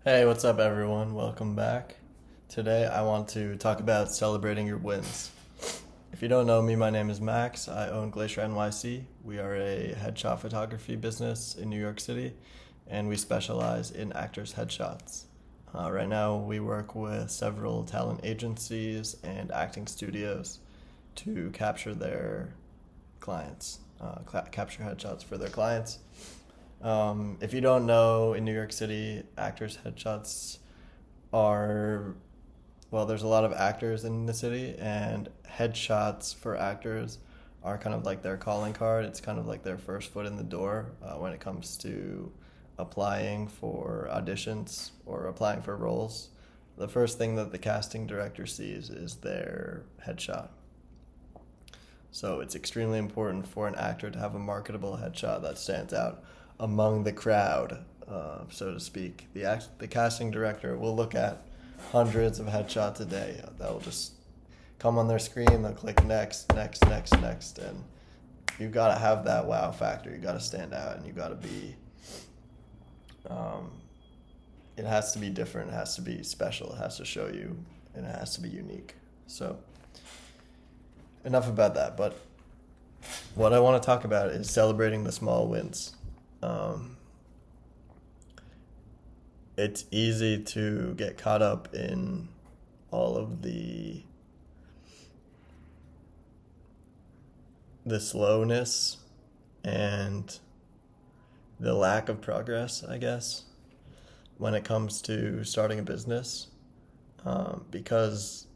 Hey, what's up, everyone? Welcome back. Today, I want to talk about celebrating your wins. If you don't know me, my name is Max. I own Glacier NYC. We are a headshot photography business in New York City, and we specialize in actors' headshots. Right now, we work with several talent agencies and acting studios to capture their clients, capture headshots for their clients. If you don't know, in New York City, actors' headshots are, well, there's a lot of actors in the city, and headshots for actors are kind of like their calling card. It's kind of like their first foot in the door when it comes to applying for auditions or applying for roles. The first thing that the casting director sees is their headshot. So it's extremely important for an actor to have a marketable headshot that stands out among the crowd, so to speak. The casting director will look at hundreds of headshots a day. They'll just come on their screen. They'll click next, next, next, next, and you gotta have that wow factor. You gotta stand out, and you gotta be. It has to be different. It has to be special. It has to show you, and it has to be unique. So enough about that, but what I want to talk about is celebrating the small wins. Um, it's easy to get caught up in all of the slowness and the lack of progress, I guess, when it comes to starting a business. Because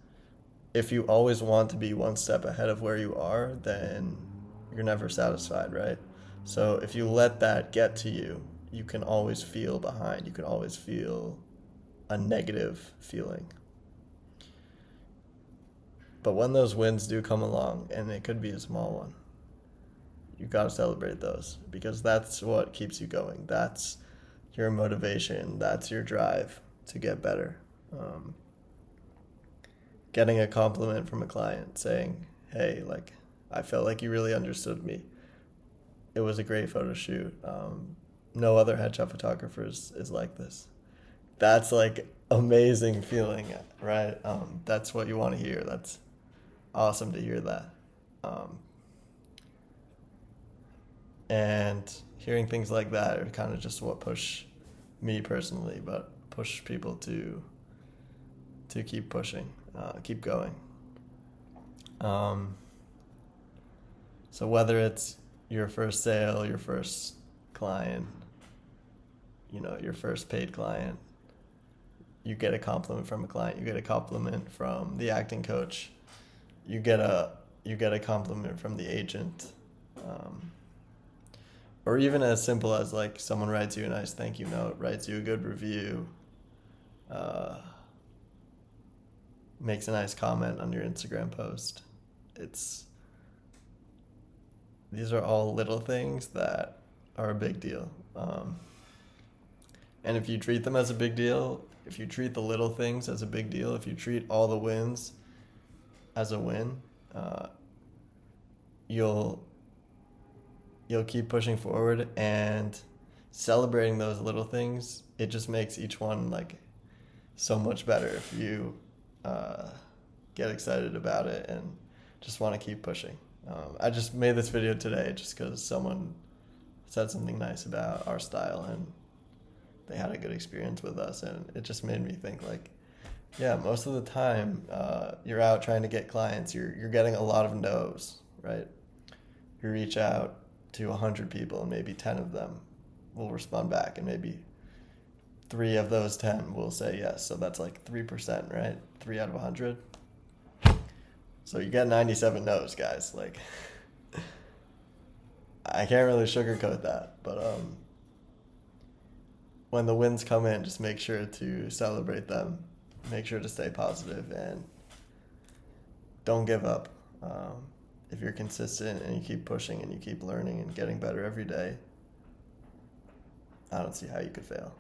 if you always want to be one step ahead of where you are, then you're never satisfied, right? So if you let that get to you, you can always feel behind. You can always feel a negative feeling. But when those wins do come along, and it could be a small one, you got to celebrate those because that's what keeps you going. That's your motivation. That's your drive to get better. Getting a compliment from a client saying, hey, like, I felt like you really understood me. It was a great photo shoot. No other headshot photographers is like this. That's like amazing feeling, right? That's what you want to hear. That's awesome to hear that. Um, and hearing things like that are kind of just what push me personally, but push people to keep pushing, keep going. Um, so whether it's your first sale, your first client, your first paid client, you get a compliment from a client, you get a compliment from the acting coach, you get a compliment from the agent, or even as simple as like someone writes you a nice thank you note, writes you a good review, uh, makes a nice comment on your Instagram post. It's These are all little things that are a big deal. And if you treat them as a big deal, if you treat the little things as a big deal, if you treat all the wins as a win, you'll keep pushing forward and celebrating those little things. It just makes each one like so much better if you uh, get excited about it and just want to keep pushing. I just made this video today just because someone said something nice about our style and they had a good experience with us, and it just made me think like, yeah, most of the time you're out trying to get clients, you're getting a lot of no's, right? You reach out to 100 people and maybe 10 of them will respond back, and maybe 3 of those 10 will say yes. So that's like 3%, right? 3 out of 100. So you get 97 no's, guys. Like, I can't really sugarcoat that, but when the wins come in, just make sure to celebrate them. Make sure to stay positive and don't give up. If you're consistent and you keep pushing and you keep learning and getting better every day, I don't see how you could fail.